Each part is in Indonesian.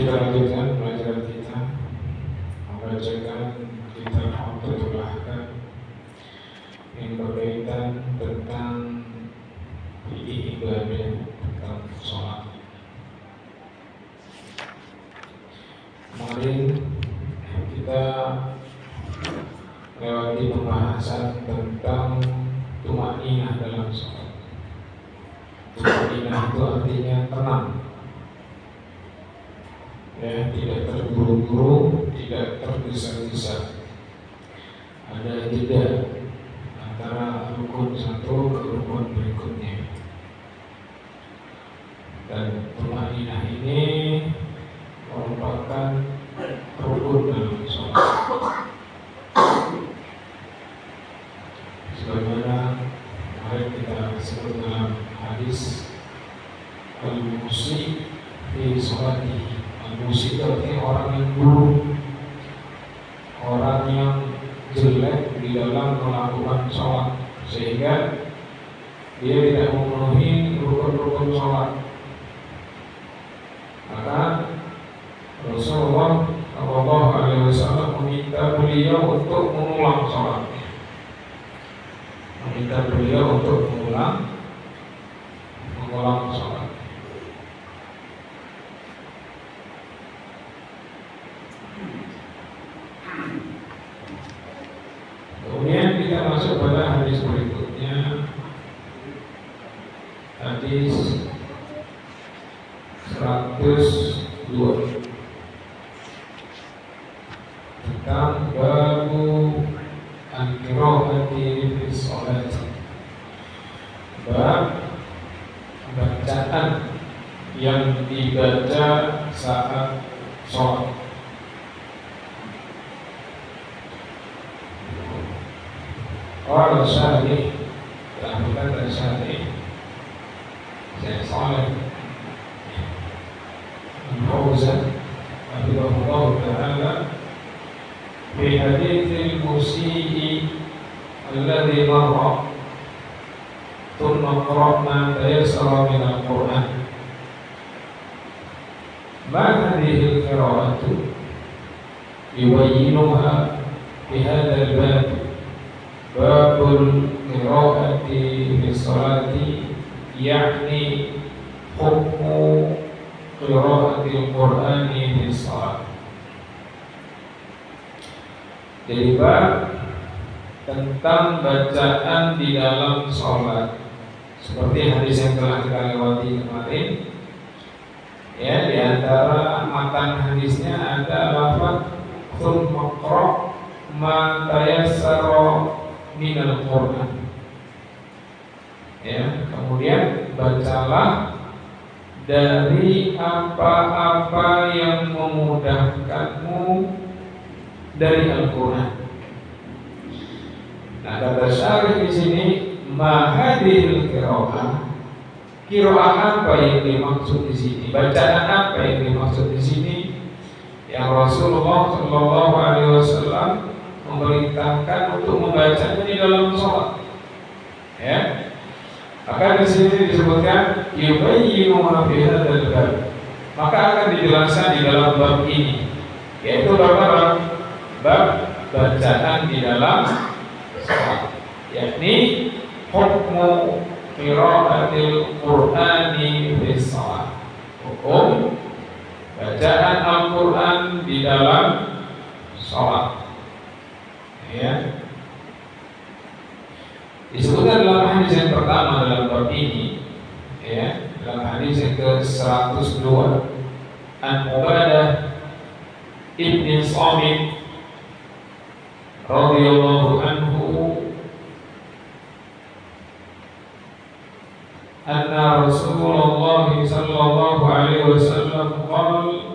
Kita lanjutkan pelajaran kita membacakan kitab Umdatul Ahkam yang berkaitan tentang ibadah, tentang sholat. Kemarin kita lewati pembahasan tentang tumaninah dalam sholat. Tumaninah itu artinya tenang, ya, tidak terburu-buru, tidak tergesa-gesa. Ada jeda antara rukun satu ke rukun berikutnya. Dan tumaninah ini merupakan rukun dalam sholat. Sebagaimana kemarin kita sebut dalam hadis al-musi fi sholatihi. Al-musi itu artinya orang yang buruk, orang yang jelek di dalam melakukan sholat, sehingga dia tidak memenuhi rukun-rukun sholat. Maka Rasulullah SAW meminta beliau untuk mengulang sholat, mengulang sholat. Kemudian kita masuk pada hadis berikutnya, hadis 102 tentang babu al-qiraati fi shalat. Bab bacaan yang dibaca saat sholat. Qala Syarih, telah berkata Syarih Syekh Shalih Al-Fauzan rahimahullah ta'ala fi haditsil musii alladhi marra thumma qra' ma tayassara min al-Qur'an. Ma hadhihi al-qira'atu yubayyinuha fi hadha al-bab babul qiraati fi sholati, yakni hukmu qiraatil Qur'ani fi sholat. Jadi bab tentang bacaan di dalam sholat, seperti hadis yang telah kita lewati kemarin. Ya, di antara matan hadisnya ada lafaz tsumma qra' ma tayassara minal Qur'an. Ya, kemudian bacalah dari apa-apa yang memudahkanmu dari Al-Qur'an. Nah, kata Syarih di sini, ma hadhil qiraa'ah apa yang dimaksud di sini? Bacaan apa yang dimaksud di sini? Yang Rasulullah Shallallahu Alaihi Wasallam memerintahkan untuk membacanya di dalam sholat. Ya, maka di sini disebutkan yubayyinu ma fi hadzal bab. Maka akan dijelaskan di dalam bab ini, yaitu bab bacaan di dalam sholat, yakni hukmu qiraatil Qur'ani fi sholat. Hukum bacaan Al-Qur'an di dalam sholat. Ya, disebutkan dalam hadis yang pertama dalam bab ini, ya, dalam hadis yang ke-102, an Ubadah ibn Samit radhiyallahu anhu anna Rasulullah sallallahu alaihi wasallam qala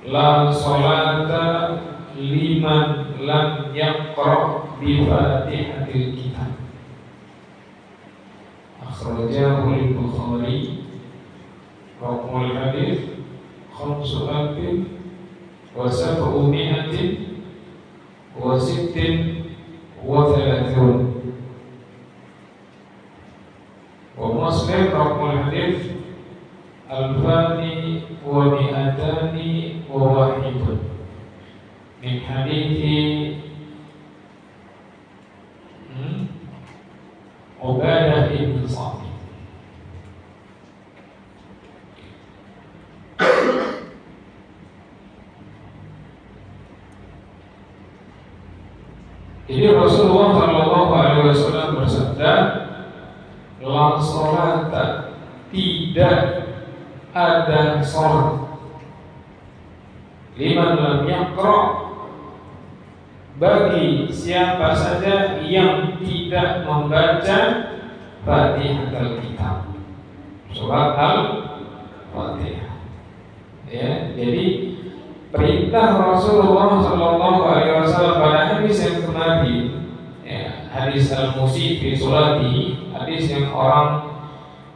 la salata liman lam yaqra bi Fatihatil Kitab. Akhrajahu al-Bukhari. Raqmul hadis 5,736 wa Muslim raqmul hadis Al-Fani wa mi'atani wa wahidun min hadithi Ubadah ibn Samit. Jadi Rasulullah Shallallahu Alaihi Wasallam bersabda, la salata, tidak ada salat, liman lam yaqra, bagi siapa saja yang tidak membaca Fatihatul Kitab, surat Al-Fatihah. Ya, jadi perintah Rasulullah Shallallahu Alaihi Wasallam pada hadis yang kemarin, ya, hadis al-musi fi sholati, hadis yang orang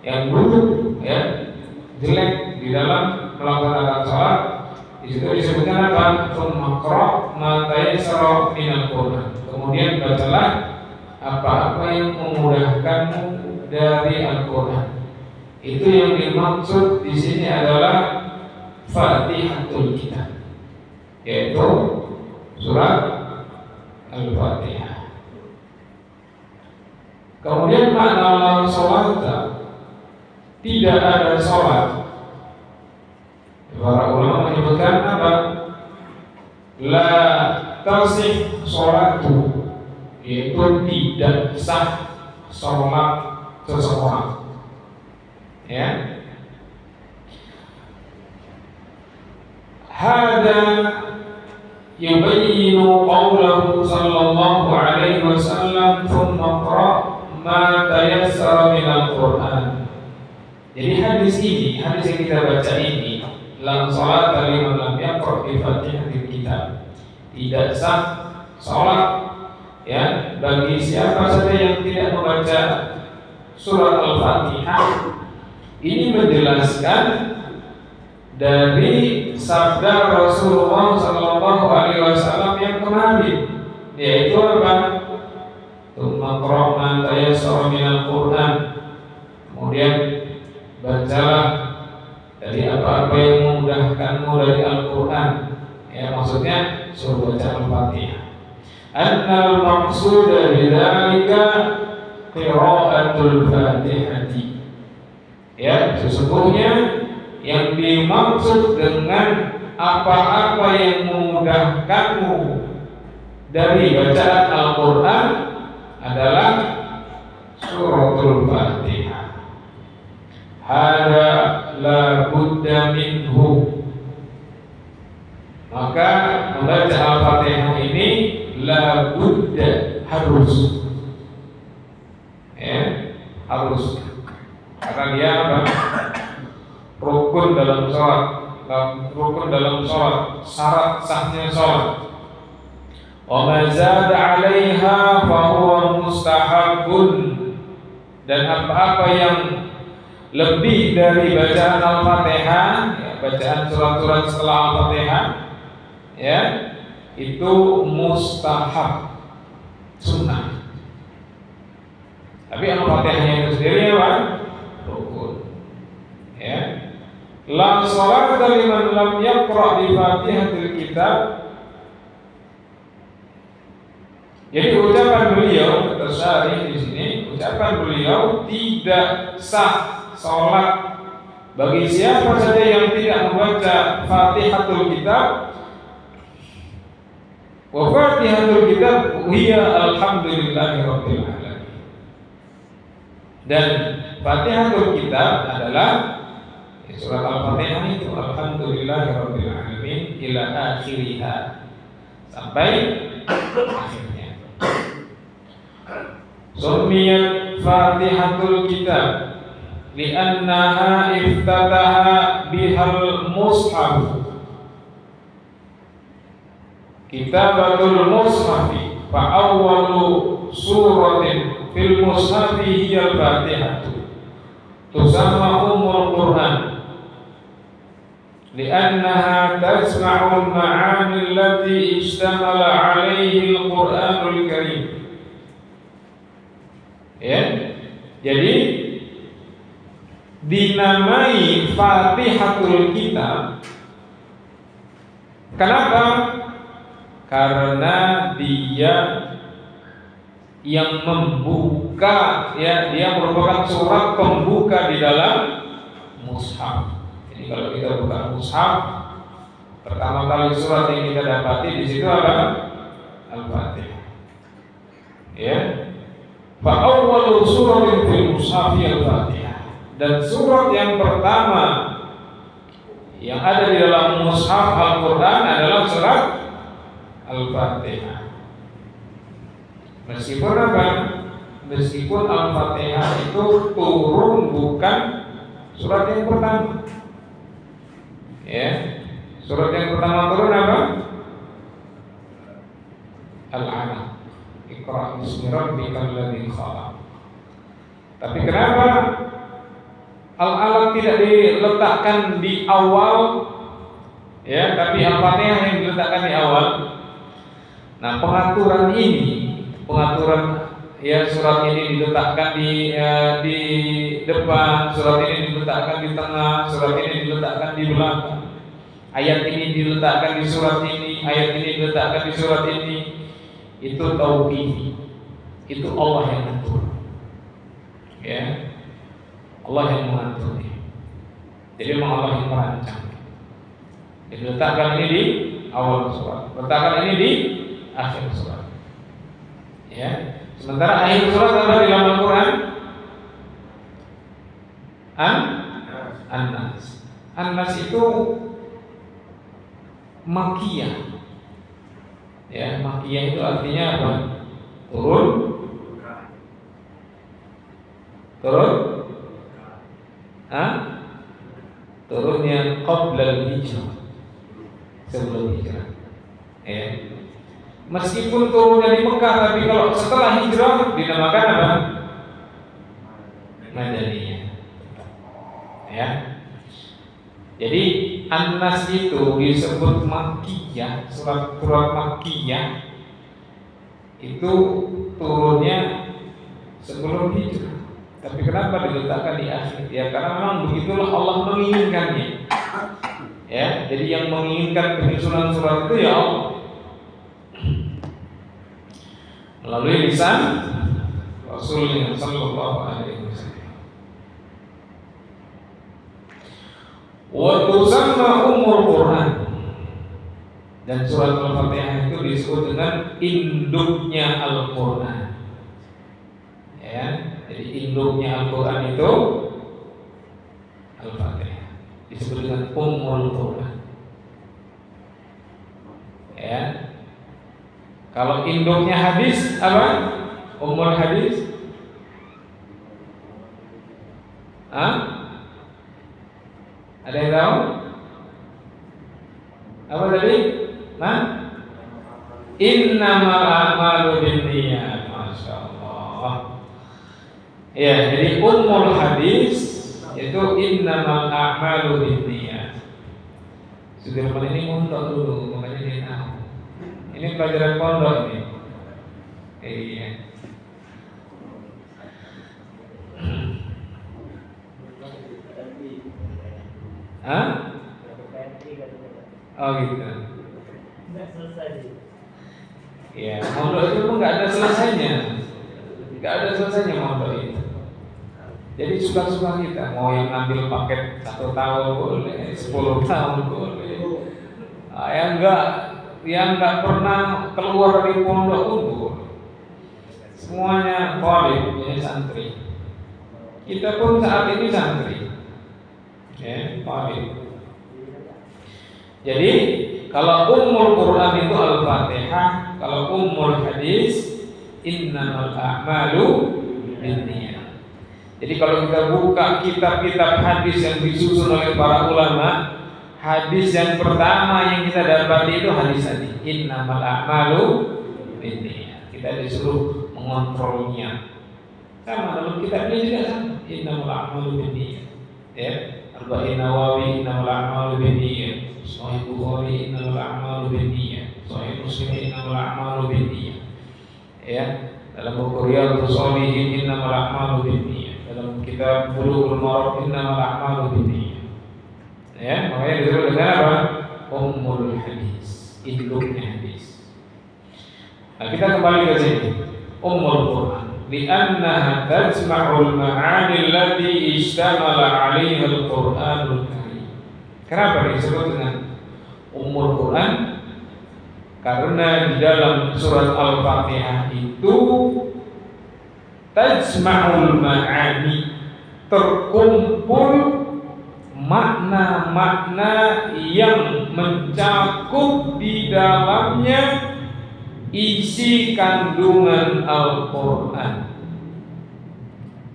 yang buruk, ya, jelek di dalam melaksanakan sholat, di situ disebutkan apa? Tsumma qra' ma tayassara minal Qur'an. Kemudian bacalah apa-apa yang memudahkanmu dari Al-Qur'an. Itu yang dimaksud di sini adalah Fatihatul Kitab, yaitu surat Al-Fatihah. Kemudian makna la sholata, tidak ada sholat. Para ulama menyebutkan apa? La tasih sholatu, yaitu tidak sah sholat seseorang. Ya. Hada yubayyinu qawlahu sallallahu alaihi wasallam thumma qra' ma tayassara minal Qur'an. Jadi hadis ini, hadis yang kita baca ini, la sholata liman lam yaqra' bi Fatihatil Kitab, tidak sah sholat, ya, bagi siapa saja yang tidak membaca surat Al-Fatihah. Ini menjelaskan dari sabda Rasulullah Sallallahu Alaihi Wasallam yang kemarin, yaitu apa? Tsumma qra' ma tayassara minal Qur'an. Kemudian bacalah dari apa-apa yang memudahkanmu dari Al-Quran. Ya, maksudnya suruh baca Al-Fatihah. Annal maqsuda bidzalika qira'atul Fatihati. Ya, sesungguhnya yang dimaksud dengan apa-apa yang memudahkanmu dari bacaan Al-Quran adalah suratul Fatihah. Hada la budda minhu. Maka membaca Al-Fatihah ini la budda, harus, ya, harus, karena dia apa? Rukun dalam sholat, rukun dalam sholat, syarat sahnya sholat. Wa ma zada 'alaiha fa huwa mustahabun, dan apa-apa yang lebih dari bacaan Al-Fatihah, ya, bacaan surat-surat setelah Al-Fatihah, ya, itu mustahab, sunnah. Tapi Al-Fatihahnya itu sendiri apa? Rukun. Ya. La sholata liman lam yaqra' bi Fatihatil Kitab. Jadi ucapan beliau, kata Syarih di sini, ucapan beliau tidak sah sholat bagi siapa saja yang tidak membaca Fatihatul Kitab. Wa Fatihatul Kitab hiya alhamdulillahirabbil alamin. Dan Fatihatul Kitab adalah surat Al-Fatihah itu alhamdulillahirabbil alamin ila akhiriha, sampai akhirnya. Summiyat Fatihatul Kitab li'annaha iftataha bihal mushaf, kitabatul mushafi, fa awwalu suratin fil mushafi hiya al-Fatihatu tusamma ummul Qur'an li'annaha tasma'u al-ma'ani allati ishtamala 'alaihi al-Qur'anul Karim. Ya, jadi dinamai Fatihatul Kitab. Kenapa? Karena dia yang membuka, ya, dia merupakan surat pembuka di dalam mushaf. Jadi kalau kita buka mushaf, pertama kali surat yang kita dapati di situ apa? Al-Fatihah. Ya. Fa awwalu suratin fil mushaf Al-Fatihah. Dan surat yang pertama yang ada di dalam mushaf Al-Qur'an adalah surat Al-Fatihah. Meskipun apa? Meskipun Al-Fatihah itu turun bukan surat yang pertama. Ya. Surat yang pertama turun apa? Al-Alaq. Iqra' bismi rabbikal ladzi khalaq. Tapi kenapa Al-Alaq tidak diletakkan di awal, ya, tapi Al-Fatihah yang diletakkan di awal? Nah, pengaturan ya, surat ini diletakkan di depan, surat ini diletakkan di tengah, surat ini diletakkan di belakang, ayat ini diletakkan di surat ini, ayat ini diletakkan di surat ini. Itu tauqif. Itu Allah yang mengatur. Ya. Allah yang mengatur. Jadi memang Allah yang merancang. Diletakkan ini di awal surat, letakkan ini di akhir surat. Ya. Sementara akhir surat apa di dalam Al-Quran? An-Nas. An-Nas itu Makkiyah. Ya, Makkiyah itu artinya apa? Turun. Turun yang qabla al-hijrah, sebelum hijrah. Ya. Meskipun turunnya di Mekah, tapi kalau setelah hijrah dinamakan apa? Madaniyah. Ya. Jadi An-Nas itu disebut Makkiyah, surat Makkiyah itu turunnya sebelum hijrah. Tapi kenapa diletakkan di akhir? Ya karena memang begitulah Allah menginginkannya. Ya, jadi yang menginginkan penyusunan surat itu ya Allah melalui lisan Rasulullah sallallahu alaihi wasallam. Wa tusamma Ummul Quran. Dan surat Al-Fatihah itu disebut dengan induknya Al-Quran. Ya, jadi induknya Al-Quran itu Al-Fatihah. Disebut dengan Ummul Quran. Ya. Kalau induknya hadis apa? Ummul hadis. Ada yang tahu? Apa tadi? Innamal a'malu binniyat. Masyaallah. Ya, jadi ummul hadis itu innamal a'malu binniyat. Sudirman ini mondok dulu, makanya dia tahu. Ini pelajaran pondok ini. Iya. Oh gitu. Nggak selesai. Ya, mondok itu pun nggak ada selesainya. Nggak ada selesainya mondok itu. Jadi suka-suka kita mau yang ngambil paket 1 tahun boleh, 10 tahun boleh. Yang nggak pernah keluar dari pondok pun semuanya boleh jadi santri. Kita pun saat ini santri. Ya, boleh. Jadi kalau ummul Quran itu Al-Fatihah, kalau ummul hadis innamal a'malu binniyat. Jadi kalau kita buka kitab-kitab hadis yang disusun oleh para ulama, hadis yang pertama yang kita dapati itu hadis tadi, innamal a'malu binniyat. Kita disuruh mengontrolnya. Sama dalam kitabnya juga sama, innamal a'malu binniyat. Ya, Arba'in Nawawi innamal a'malu binniyat. Sahih Bukhari innamal a'malu binniyat. Sahih Muslim innamal a'malu binniyat. Ya, dalam buku Riyadhus Shalihin innamal a'malu binniyat. Dalam kitab Bulughul Maram innamal a'malu binniyat. Ya, makanya disebut dengan apa? Ummul hadis, induknya hadis. Nah, kita kembali ke sini. Ummul Quran, li'annaha tajma'ul ma'ani allati ishtamala 'alaiha al-Qur'anul Karim. Kenapa disebut dengan Ummul Quran? Karena di dalam surat Al-Fatihah itu tajma'ul ma'ani, terkumpul makna-makna yang mencakup di dalamnya isi kandungan Al-Quran.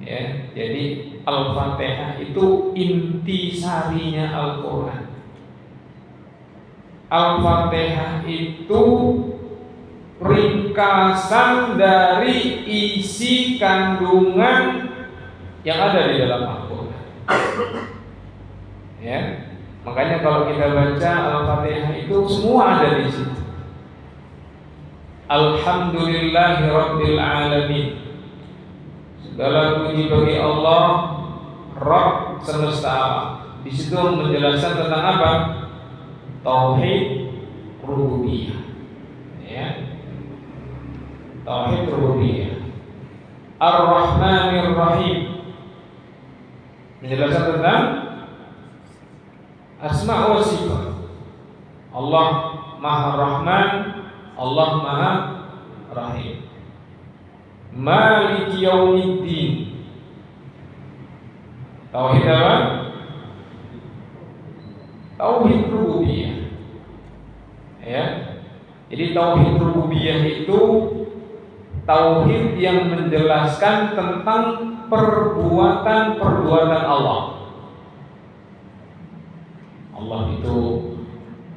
Ya, jadi Al-Fatihah itu intisarinya Al-Quran. Al-Fatihah itu ringkasan dari isi kandungan yang ada di dalam Al-Quran. Ya, makanya kalau kita baca Al-Fatihah itu semua ada di situ. Alhamdulillahi Rabbil Alamin. Segala puji bagi Allah, Rabb semesta alam. Di situ menjelaskan tentang apa? Tauhid rububiyah. Ya. Tauhid rububiyah. Ar-Rahmanir Rahim. Menjelaskan tentang asma wa sifat. Allah Maha Rahman, Allah Maha Rahim. Maliki Yaumiddin. Tauhid apa? Tauhid rububiyah. Ya. Jadi tauhid rububiyah itu tauhid yang menjelaskan tentang perbuatan-perbuatan Allah. Allah itu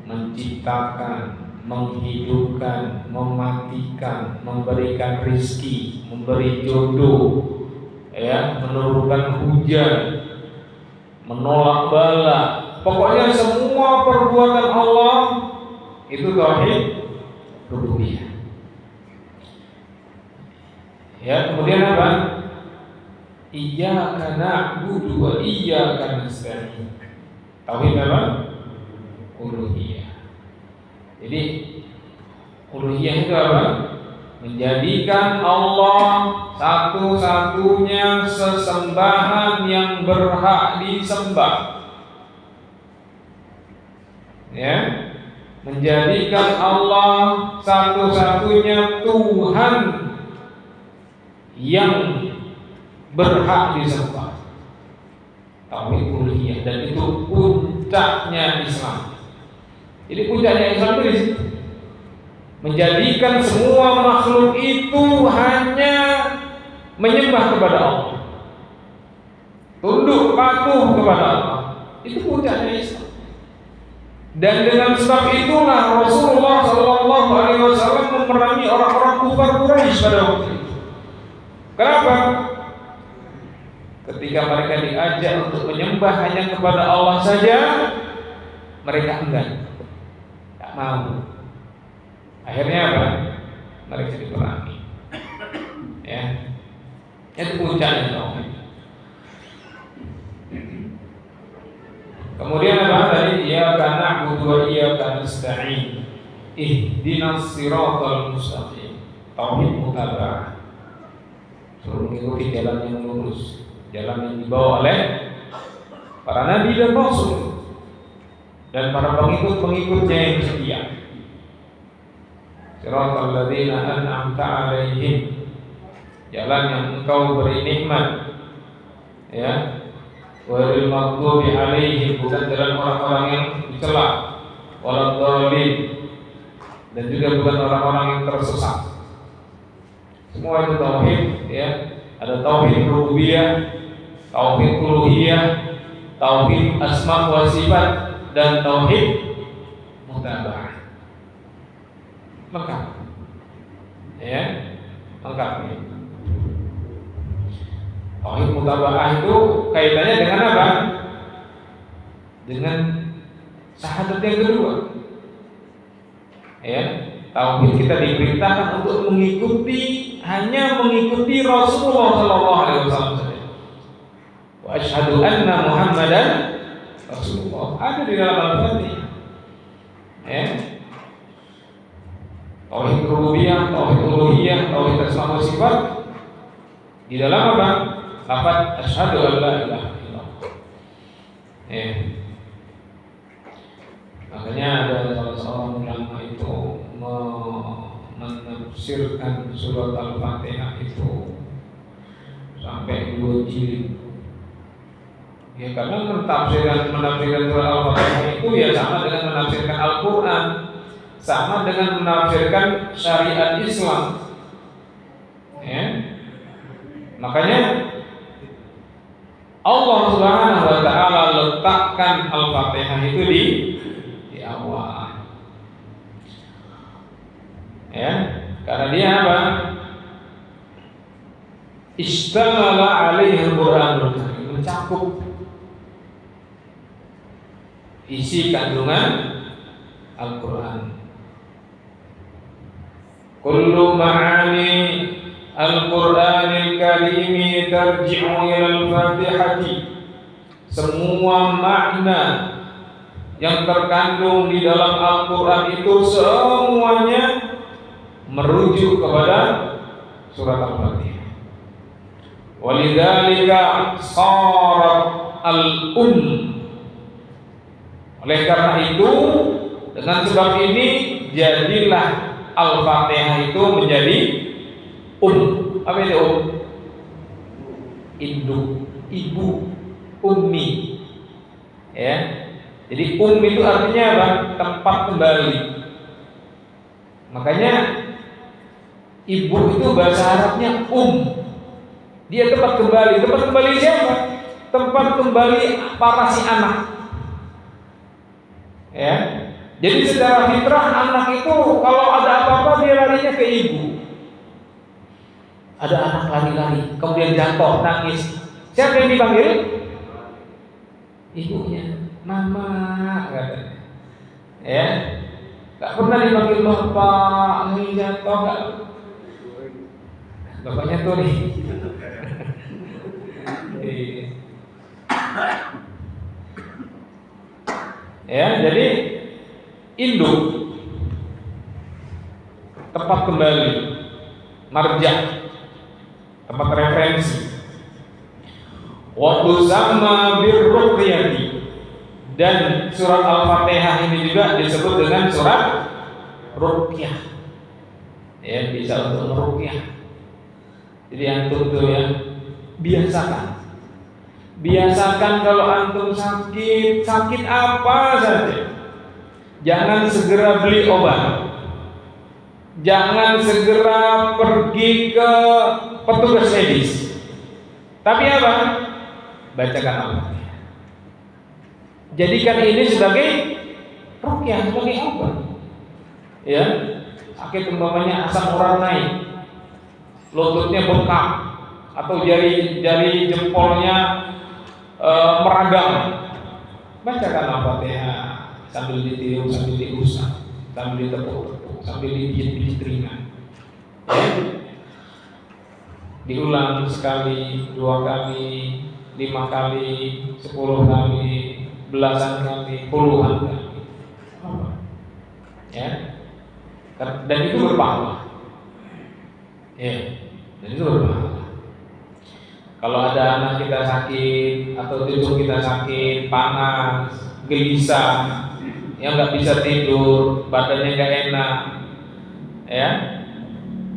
menciptakan, menghidupkan, mematikan, memberikan rizki, memberi jodoh, ya, menurunkan hujan, menolak bala. Pokoknya semua perbuatan Allah itu tauhid rububiyah. Ya, kemudian apa? Iyyaka na'budu wa iyyaka nasta'in. Tauhid apa? Uluhiyah. Jadi uluhiyah itu apa? Menjadikan Allah satu-satunya sesembahan yang berhak disembah. Ya, menjadikan Allah satu-satunya Tuhan yang berhak disembah. Tauhid uluhiyah, dan itu puncaknya Islam. Jadi puncaknya Islam itu di situ. Menjadikan semua makhluk itu hanya menyembah kepada Allah, tunduk patuh kepada Allah. Itu puncaknya Islam. Dan dengan sebab itulah Rasulullah SAW memerangi orang-orang kufar Quraisy pada waktu itu. Kenapa? Ketika mereka diajak untuk menyembah hanya kepada Allah saja, mereka enggan, tak mau. Akhirnya apa? Mereka diperangi. Ya, itu puncaknya tauhid. Kemudian apa tadi? Iyyaka na'budu wa iyyaka nasta'in. Ihdinas siratal mustaqim. Tauhid mutaba'ah. Suruh mengikuti jalan yang lurus, jalan yang dibawa oleh para nabi dan rasul dan para pengikut-pengikutnya yang setia. Siratal ladzina an'amta 'alaihim. Jalan yang engkau beri nikmat. Ya. Wal maghdubi 'alaihim, bukan jalan orang-orang yang dicela, wal dhalin, dan juga bukan orang-orang yang tersesat. Semua itu tauhid, ya. Ada tauhid rububiyah, tauhid uluhiyah, tauhid asma wa sifat, dan tauhid mutaba'ah. Lengkap. Ya, lengkap ini. Tauhid mutaba'ah itu kaitannya dengan apa? Dengan syahadat yang kedua. Ya, tauhid kita diperintahkan untuk mengikuti, hanya mengikuti Rasulullah SAW saja. wa asyhadu anna Muhammadan Rasulullah. Ada di dalam Al-Fatihah. Ya. Tauhid rububiyah, tauhid uluhiyah, tauhid asma wa sifat. Di dalam apa? Lafaz asyhadu an la ilaha illallah. Ya. Makanya ada salah seorang ulama itu menafsirkan surat Al-Fatihah itu sampai 2 jilid. Ya karena menafsirkan surat Al-Fatihah itu ya sama dengan menafsirkan Al-Quran, sama dengan menafsirkan syariat Islam. Ya. Makanya Allah Subhanahu wa taala letakkan Al-Fatihah itu di awal. Ya, karena dia apa? Istamala alaihi al-Qur'anul Karim, mencakup isi kandungan Al-Quran. Kullu ma'ani Al-Qur'anil Karimi tarji'u ila al-Fatihati. Semua makna yang terkandung di dalam Al-Quran itu semuanya merujuk kepada surat Al-Fatihah. Walidzalika sharat al-umm. Oleh karena itu, dengan sebab ini jadilah Al-Fatihah itu menjadi Apa itu induk, ibu, ummi. Ya. Jadi itu artinya apa? Tempat kembali. Makanya ibu itu bahasa Arabnya Dia tempat kembali. Tempat kembali siapa? Tempat kembali para si anak. Ya. Jadi secara fitrah anak itu kalau ada apa-apa dia larinya ke ibu. Ada anak lari-lari, kemudian jatuh, nangis. Siapa yang dipanggil? Ibunya. Mama katanya. Ya. Gak pernah dipanggil bapak, ini jatuh gak? Bapaknya tuh nih. Ya, jadi induk, tempat kembali, marja, tempat referensi. Waktu sama birruqyati, dan surat Al-Fatihah ini juga disebut dengan surat ruqyah. Ya, bisa untuk meruqyah. Jadi antum tuh ya biasakan kalau antum sakit apa saja, jangan segera beli obat, jangan segera pergi ke petugas medis. Tapi apa? Bacakan Al-Fatihah. Jadikan ini sebagai ruqyah, sebagai obat. Ya, sakit umpamanya asam urat naik, lututnya bengkak, atau jari jempolnya meragam, bacakan Al-Fatihah sambil ditiup, sambil diusap, sambil ditepuk-tepuk, sambil dijit-dijit ringan. Ya. Diulang sekali, 2 kali, 5 kali, 10 kali, belasan kali, puluhan kali. Ya. Dan itu berpahala. Ya. Dan itu berpahala. Kalau ada anak kita sakit atau cucu kita sakit, panas, gelisah, yang nggak bisa tidur, badannya nggak enak, ya,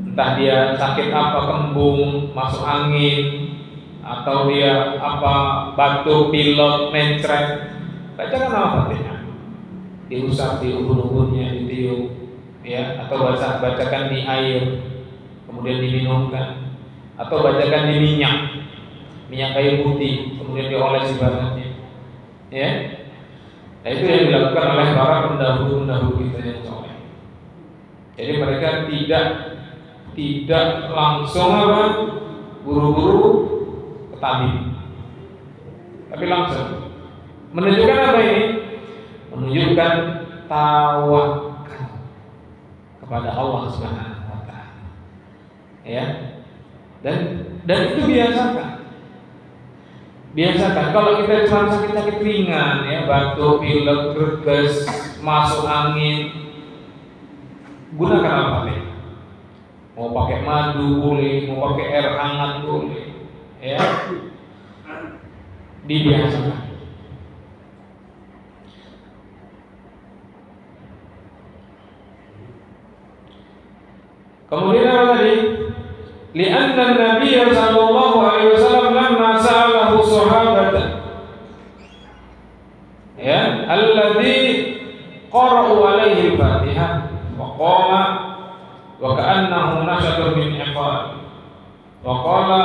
entah dia sakit apa, kembung, masuk angin, atau dia apa, batuk, pilek, mencret, bacakan Al-Fatihah, diusap di ubun-ubunnya, ditiup, ya, atau bacakan di air, kemudian diminumkan, atau bacakan di minyak kayu putih, kemudian dioles di badannya, ya. Nah, itu yang dilakukan oleh para pendahulu kita yang soleh. Jadi mereka tidak langsung apa, buru-buru ke tabib, tapi langsung menunjukkan apa ini? Menunjukkan tawakal kepada Allah Subhanahu wa taala. biasakan kalau kita cuma sakit-sakit ringan ya, batuk, pilek, greges, masuk angin, gunakan Al-Fatihah. Mau pakai madu boleh, mau pakai air hangat boleh, ya, dibiasakan. Kemudian apa tadi? Li'anna Nabi sallallahu alaihi wasallam lamma sa'alahu sahabatan, ya, alladhi qara'u alaihi al-Fatihah wa qama wa ka'annahu nashata min iqal wa qala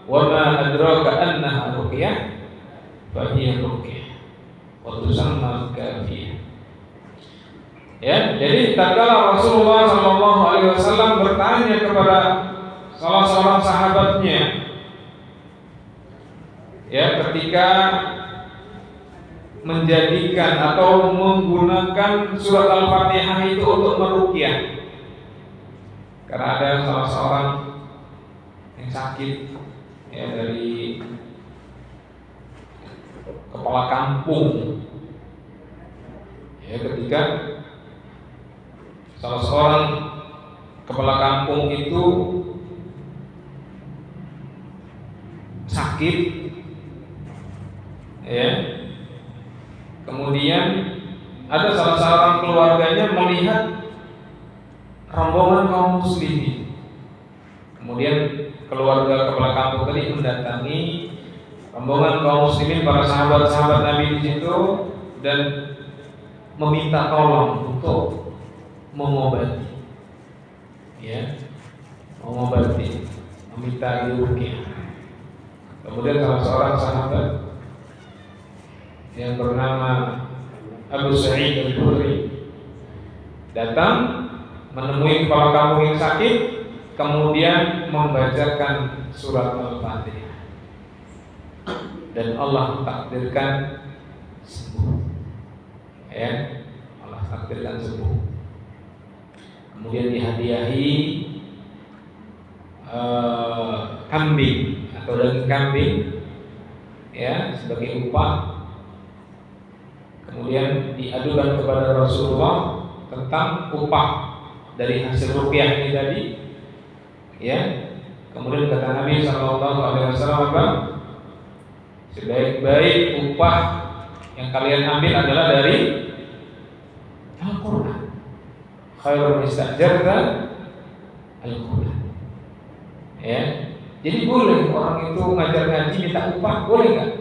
wa ma adraka annaha ruqyah fa hiya ruqyah wa tusamma kafiyah. Ya, jadi tatkala Rasulullah sallallahu alaihi wasallam bertanya kepada salah seorang sahabatnya, ya, ketika menjadikan atau menggunakan surat Al-Fatihah itu untuk meruqyah. Karena ada salah seorang yang sakit, ya, dari kepala kampung, ya, ketika salah seorang kepala kampung itu sakit, ya, kemudian ada salah seorang keluarganya melihat rombongan kaum muslimin. Kemudian keluarga kepala kampung tadi mendatangi rombongan kaum muslimin, para sahabat-sahabat Nabi di situ, dan meminta tolong untuk mengobati, ya, mengobati, meminta diruqyah. Kemudian salah seorang sahabat yang bernama Abu Sa'id Al-Khudri datang menemui kepala kampung yang sakit, kemudian membacakan surat Al-Fatihah, dan Allah takdirkan sembuh, ya, Allah takdirkan sembuh. Kemudian dihadiahi kambing atau daging kambing, ya, sebagai upah. Kemudian diadukan kepada Rasulullah tentang upah dari hasil ruqyah ini tadi, ya. Kemudian kata Nabi SAW, apa? Sebaik-baik upah yang kalian ambil adalah dari Al-Quran. Khairul istajarta Al-Quran, ya. Jadi boleh orang itu ngajar ngaji minta upah, boleh nggak?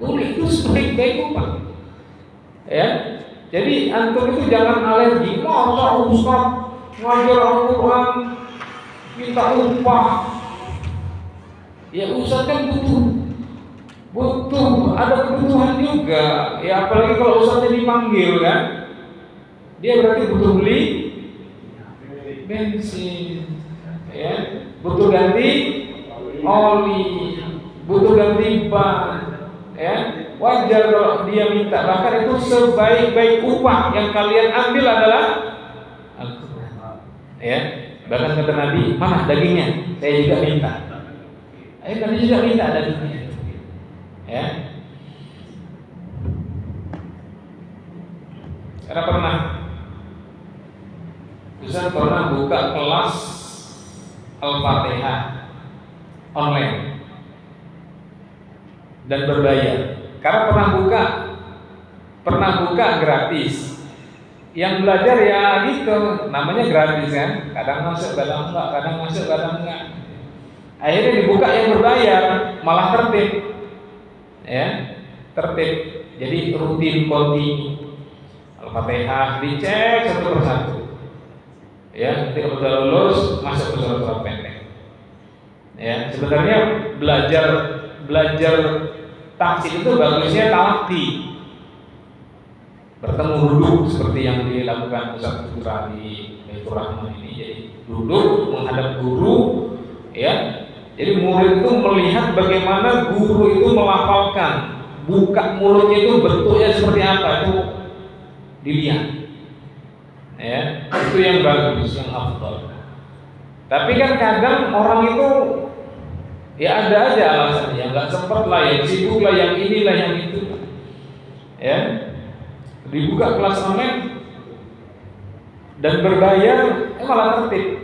Boleh, itu sebaik-baik upah, ya. Jadi antum itu jangan alergi, masa ustaz ngajar Al-Quran minta upah. Ya, ustaz kan butuh ada kebutuhan juga, ya, apalagi kalau ustaznya dipanggil kan, dia berarti butuh beli bensin, ya, butuh ganti oli, butuh ganti ban, ya. Wajar kalau dia minta. Bahkan itu sebaik-baik upah yang kalian ambil adalah Al-Quran, ya. Bahkan kata Nabi, mana dagingnya? Saya juga minta. Nabi juga minta dagingnya, ya. Karena Ustaz pernah buka kelas Al-Fatihah online dan berbayar. Karena pernah buka gratis. Yang belajar ya gitu, namanya gratis kan. Kadang masuk, kadang enggak, kadang masuk, kadang enggak. Akhirnya dibuka yang berbayar, malah tertib, ya, tertib. Jadi rutin, kontinu. Al-Fatihah dicek satu persatu. Ya, ketika sudah lulus masuk ke surat pendek. Ya, sebenarnya belajar tahsin itu bagusnya talaqi, bertemu duduk seperti yang dilakukan Ustaz Putra di Baitur Rahman ini. Jadi duduk menghadap guru, ya. Jadi murid itu melihat bagaimana guru itu melafalkan, buka mulutnya itu bentuknya seperti apa, itu dilihat. Ya, itu yang bagus, yang afdal. Tapi kan kadang orang itu Ya ada aja alasannya, nggak sempat lah, yang sibuk lah, yang inilah, yang itu. Ya, dibuka kelas online dan berbayar, malah tertib.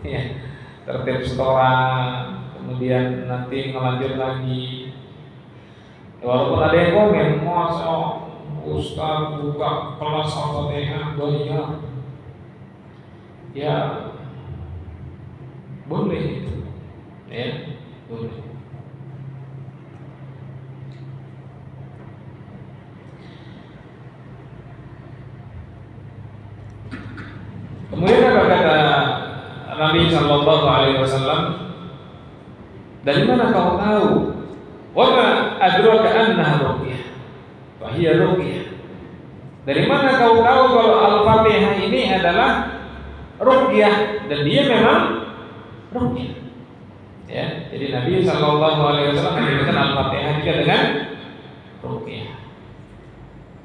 Ya, tertib setoran, kemudian nanti ngelanjut lagi. Walaupun ada yang komen, masa Ustaz buka kelas Al-Fatihah bayar. Ya, boleh itu. Ya, boleh. Kemudian apa kata Nabi Sallallahu Alaihi Wasallam? Dari mana kau tahu? Wa ma adraka annaha ruqyah? Fa hiya ruqyah. Dari mana kau tahu kalau Al-Fatihah ini adalah ruqyah, dan dia memang ruqyah? Ya, jadi Nabi Sallallahu Alaihi Wasallam menyebutkan Al-Fatihah juga dengan ruqyah.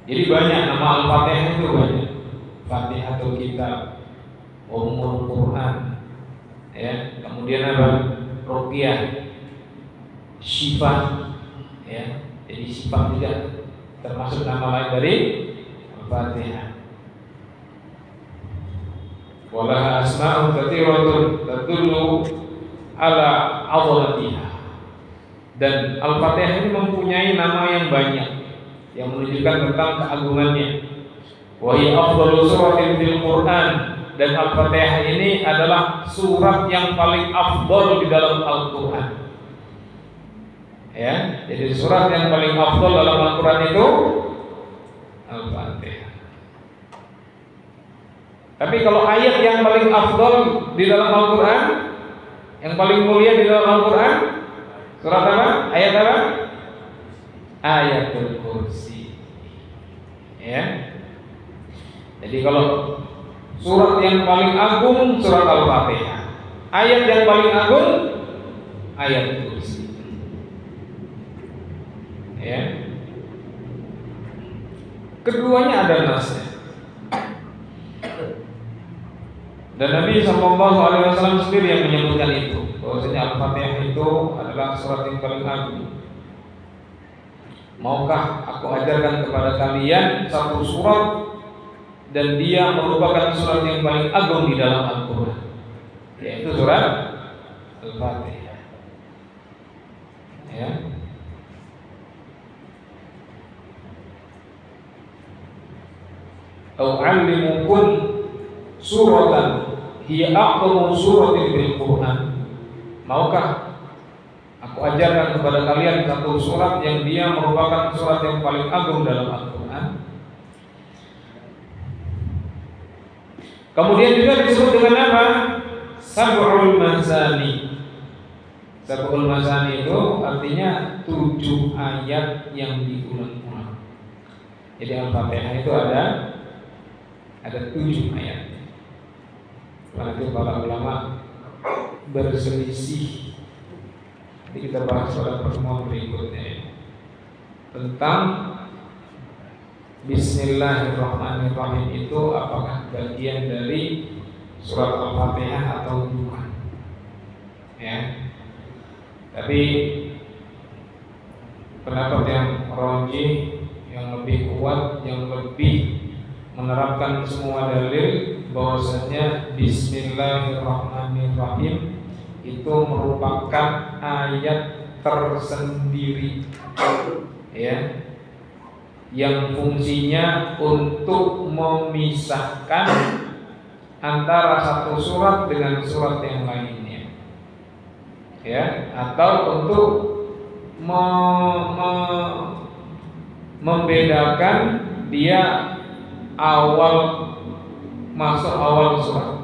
Jadi banyak nama Al-Fatihah itu banyak. Fatihatul Kitab, Ummul Quran, ya, kemudian apa? Ruqyah, Syifa, ya. Jadi Syifa juga termasuk nama lain dari Al-Fatihah. Walaha asma'un katsiratun tadullu ala 'azamatiha. Dan Al-Fatihah ini mempunyai nama yang banyak yang menunjukkan tentang keagungannya. Wa hiya afdhalu suratin fil Quran, dan Al-Fatihah ini adalah surat yang paling afdal di dalam Al-Quran. Ya, jadi surat yang paling afdal dalam Al-Quran itu Al-Fatihah. Tapi kalau ayat yang paling afdal di dalam Al-Quran, yang paling mulia di dalam Al-Quran, surat apa? Ayat apa? Ayatul Kursi. Ya. Jadi kalau surat yang paling agung surat Al-Fatihah, ayat yang paling agung ayat Kursi. Ya. Keduanya ada nasnya. Dan Nabi Sallallahu Alaihi Wasallam sendiri yang menyebutkan itu, bahwasanya Al-Fatihah itu adalah surat yang paling agung. Maukah aku ajarkan kepada kalian satu surat, dan dia merupakan surat yang paling agung di dalam Al-Quran, yaitu surat Al-Fatihah. Ya. A'allimukum suratan hiya a'zamu suratin fil Quran. Maukah aku ajarkan kepada kalian satu surat yang dia merupakan surat yang paling agung dalam Al-Quran? Kemudian juga disebut dengan apa? Sab'ul Masani. Sab'ul Masani itu artinya 7 ayat yang diulang-ulang. Jadi Al-Fatihah itu ada 7 ayat. Nanti para ulama berselisih. Nanti kita bahas pada pertemuan berikutnya tentang Bismillahirrahmanirrahim itu apakah bagian dari surat Al-Fatihah atau bukan? Ya. Tapi pendapat yang rajih, yang lebih kuat, yang lebih menerapkan semua dalil, bahwasanya Bismillahirrahmanirrahim itu merupakan ayat tersendiri, ya, yang fungsinya untuk memisahkan antara satu surat dengan surat yang lainnya, ya, atau untuk membedakan dia masuk awal surat,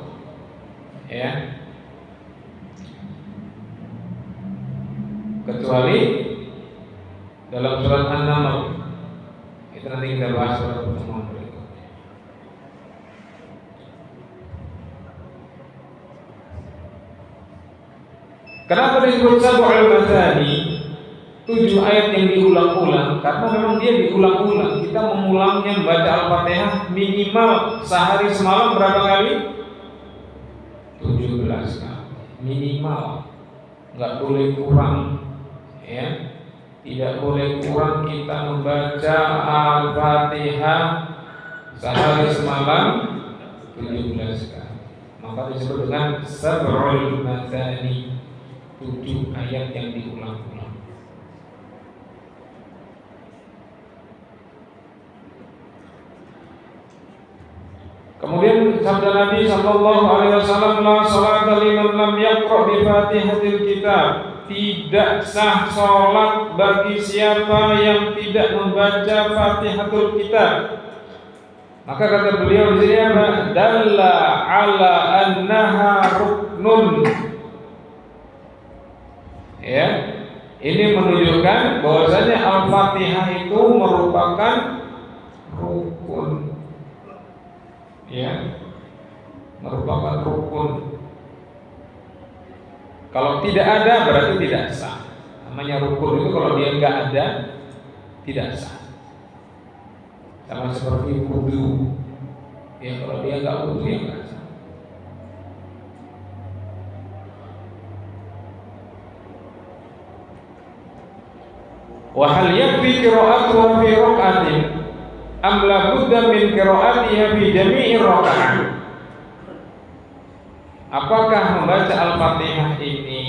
ya, kecuali dalam surat An-Naml. Itu nanti kita bahas pada pertemuan berikutnya. Kenapa disebut Sab'ul Masani? 7 ayat yang diulang-ulang, karena memang dia diulang-ulang. Kita memulangnya membaca Al-Fatihah minimal sehari semalam berapa kali? 17 kali minimal. nggak boleh kurang, ya, tidak boleh kurang kita membaca Al-Fatihah sehari semalam 17 kali. Maka disebut dengan Sab'ul Mathani, 7 ayat yang diulang-ulang. Kemudian sabda Nabi sallallahu alaihi wasallam, la salata liman lam yaqra bi Fatihatil Kitab. Tidak sah salat bagi siapa yang tidak membaca Fatihatul Kitab. Maka kata beliau di sini apa? Dalla ala annaha ruknun. Ya, ini menunjukkan bahwasanya Al-Fatihah itu merupakan rukun. Ya, merupakan rukun. Kalau tidak ada berarti tidak sah. Namanya rukun itu kalau dia nggak ada tidak sah. Sama seperti wudu. Ya, kalau dia nggak wudu ya nggak sah. Wa hal yakfi qira'atuha fi rak'atin am la budda min qira'atiha fi jami'i raka'at. Apakah membaca Al-Fatihah ini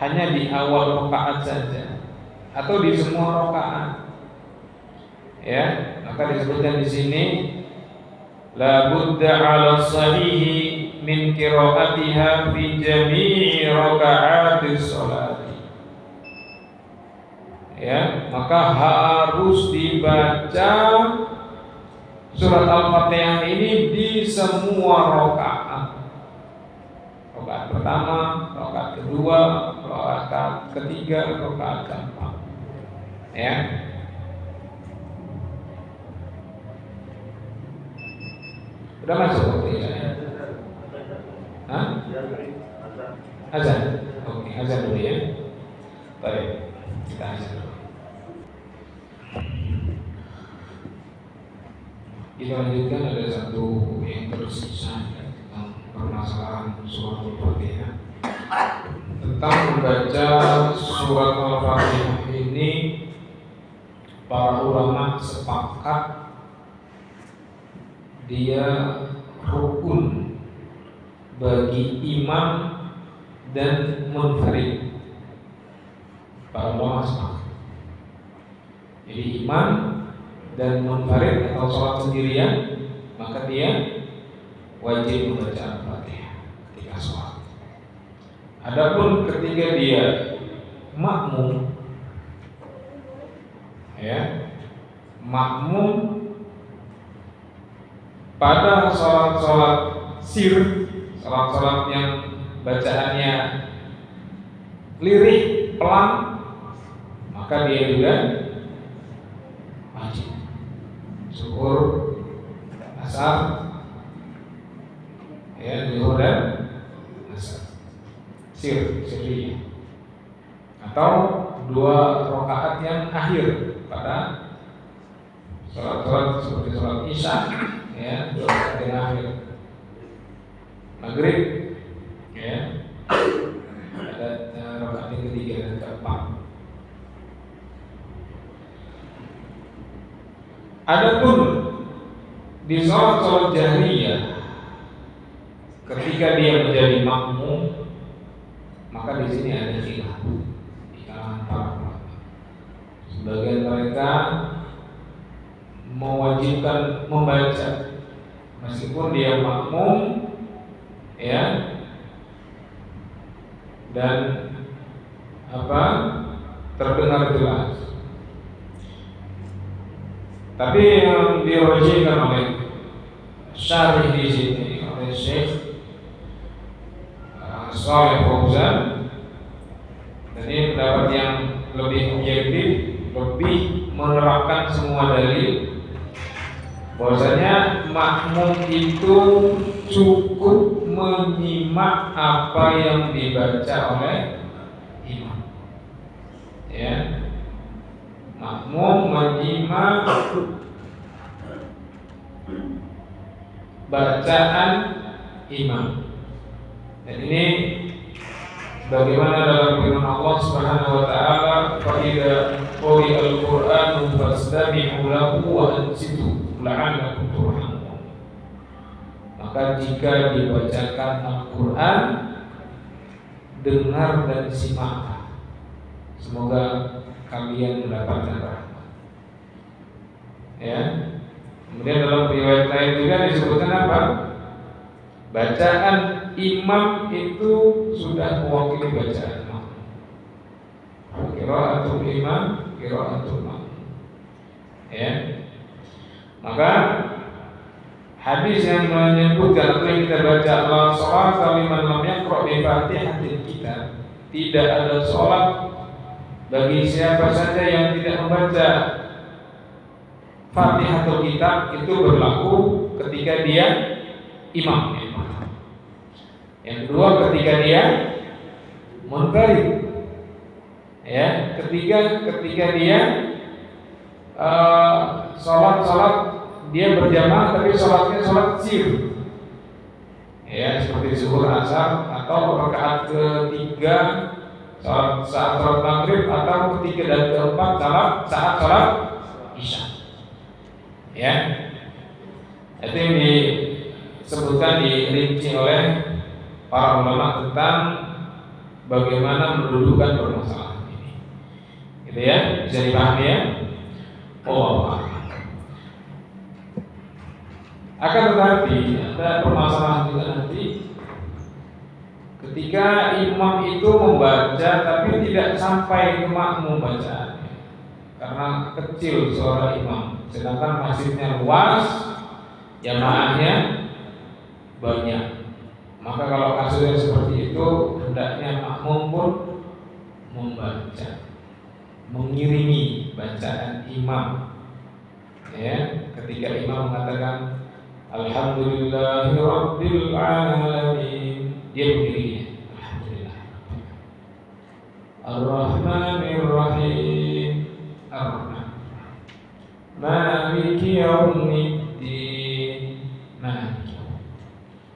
hanya di awal rakaat saja atau di semua rakaat? Ya, maka disebutkan di sini la budda 'ala sahihi min qira'atiha fi jami'i raka'atis shalat. Ya, maka harus dibaca surat Al-Fatihah ini di semua rakaat. Rakaat pertama, rakaat kedua, rakaat ketiga, rakaat keempat. Ya. Sudah masuk waktu ya? Hah? Azan. Oke, azan dulu ya. Baik, kita azan dulu. Kita lanjutkan, ada satu yang tersisa tentang permasalahan surat Al-Fatihah. Tentang membaca surat Al-Fatihah ini, para ulama sepakat dia rukun bagi imam dan munfarid. Para ulama sepakat. Jadi imam dan munfarid atau sholat sendirian, maka dia wajib membaca Al-Fatihah ketika sholat. Adapun ketika dia makmum, ya, makmum pada sholat-sholat sir, sholat-sholat yang bacaannya lirih, pelan, maka dia juga wajib. Zuhur, asar, ya, zuhur dan asar, sirri, atau 2 rakaat yang akhir pada sholat-sholat seperti sholat isya, ya, 2 rakaat yang akhir, maghrib, ya, ada rakaat yang ketiga dan keempat. Adapun di sholat jahriyah, ketika dia menjadi makmum, maka di sini ada khilaf di kalangan para ulama. Sebagian mereka mewajibkan membaca meskipun dia makmum, ya, dan terdengar jelas. Tapi yang dirujukkan oleh syarih di sini oleh Syekh Shalih Fauzan, dan ini pendapat yang lebih objektif, lebih menerapkan semua dalil, bahwasanya makmum itu cukup menyimak apa yang dibaca oleh imam. Ya. Makmum menyimak bacaan imam. Dan ini bagaimana dalam firman Allah Subhanahu wa taala, "Fa idza quri'al Qur'anu fastami'u lahu wa ansitu la'allakum turhamun." Maka jika dibacakan Al-Qur'an, dengar dan simak, semoga kalian mendapatkan rahmat. Ya. Kemudian dalam riwayat lain juga disebutkan apa? Bacaan imam itu sudah mewakili bacaan makmum. Qiraatul imam, qiraatul makmum. Ya. Maka hadis yang menyebutkan atau yang kita baca, la sholata liman lam yaqra bi Fatihatil Kitab, tidak ada sholat bagi siapa saja yang tidak membaca Fatihatul Kitab, itu berlaku ketika dia imam. Yang kedua ketika dia munfarid. Ya, ketika dia sholat dia berjamaah tapi sholatnya sholat kecil. Ya, seperti zuhur, asar, atau rakaat ketiga saat sholat maghrib, atau ketiga dan keempat saat sholat isya. Ya, itu yang disebutkan, dirinci oleh para ulama tentang bagaimana mendudukkan permasalahan ini. Gitu ya, bisa dipahami ya? Oh, akan tetapi ada permasalahan juga nanti ketika imam itu membaca tapi tidak sampai ke makmum bacaannya, karena kecil suara imam, sedangkan masjidnya luas, jamaahnya banyak. Maka kalau kasusnya seperti itu, hendaknya makmum pun membaca, mengiringi bacaan imam. Ya, ketika imam mengatakan Alhamdulillahirabbil alamin, dia mengiringi Alhamdulillah. Ar-Rahmanir-Rahim, Ar-Rahman, Maliki Yaumiddin, Maliki.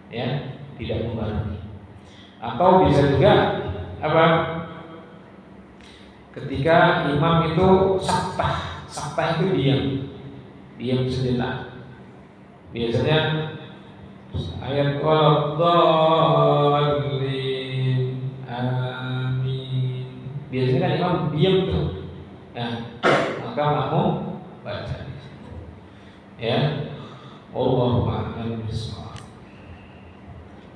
Ya, tidak membarengi. Atau bisa juga apa? Ketika imam itu saktah itu diam sejenak. Biasanya ayat waladhdallin amin. Biasanya kan imam diam tuh. Nah, maka makmum baca. Ya, Allahu a'lam bishawab.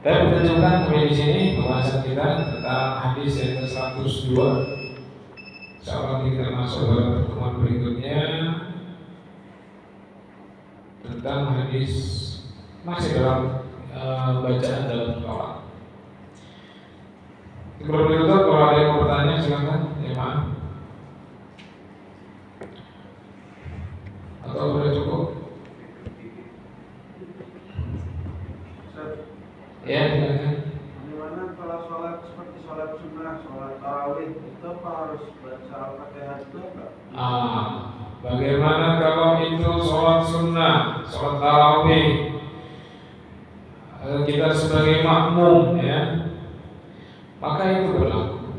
Saya menunjukkan di sini pembahasan kita tentang hadis yang ke-102. Insyaallah kita masuk pada pertemuan berikutnya tentang hadis masih dalam bacaan dalam sholat. Sebelum ditutup, kalau ada yang mau bertanya silakan. Ya, maaf. Atau sudah cukup? Ya, silakan. Bagaimana kalau sholat seperti sholat sunnah, sholat tarawih, itu apa harus baca Al-Fatihah itu enggak? Bagaimana kalau itu sholat sunnah, sholat tarawih, kita sebagai makmum, ya, maka itu berlaku.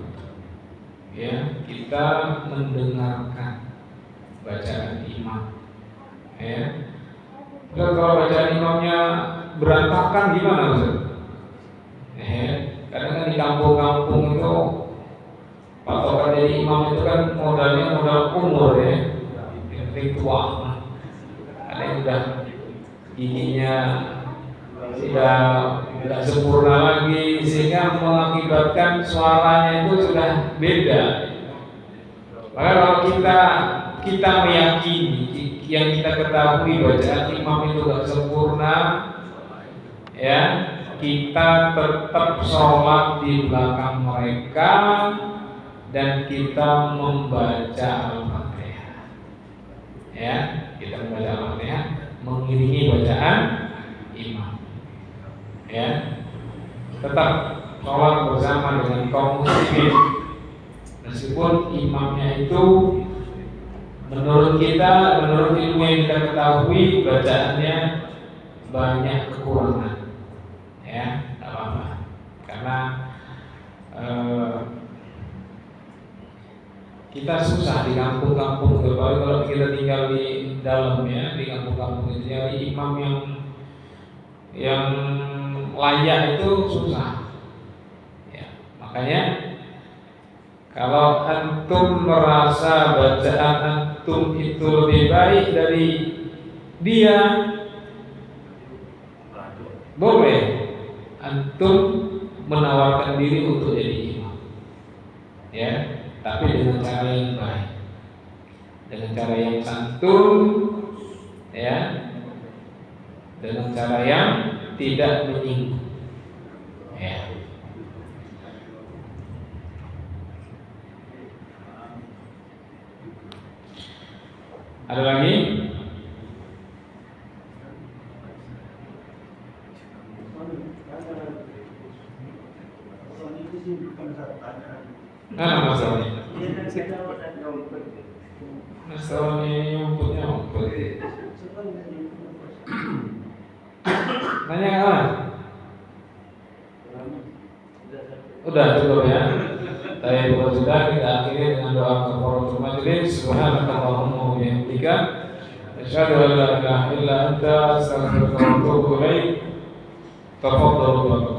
Ya, kita mendengarkan bacaan imam. Ya, kalau bacaan imamnya berantakan gimana, Ustaz? Kadang kan di kampung-kampung itu patokan jadi imam itu kan modalnya modal umur, ya, yang tua. Ada yang udah giginya sudah tidak sempurna lagi, sehingga mengakibatkan suaranya itu sudah beda. Maka kalau kita meyakini yang kita ketahui bacaan imam itu tidak sempurna, ya, kita tetap sholat di belakang mereka dan kita membaca Al-Fatihah. Ya, kita membaca Al-Fatihah mengiringi bacaan imam. Ya, tetap sholat bersama dengan kaum muslimin, meskipun imamnya itu menurut ilmu yang kita ketahui bacaannya banyak kekurangan. Ya, tidak apa-apa. Karena karena kita susah di kampung-kampung, terutama kalau kita tinggal di dalamnya, di kampung-kampung itu nyari imam yang layak itu susah. Ya, makanya kalau antum merasa bacaan antum itu lebih baik dari dia, boleh antum menawarkan diri untuk jadi imam, ya, tapi dengan cara yang baik, dengan cara yang santun, ya, dengan cara yang tidak menyinggung, ya. Ada lagi? Masalahnya. Masalahnya nyumputnya apa? Nanya kawan? Udah cukup ya. Tapi kalau sudah kita akhiri dengan doa kafaratul majlis. Subhanakallahumma wa bihamdika asyhadu an la ilaha illa anta astaghfiruka wa atubu ilaik. Tafadhalu.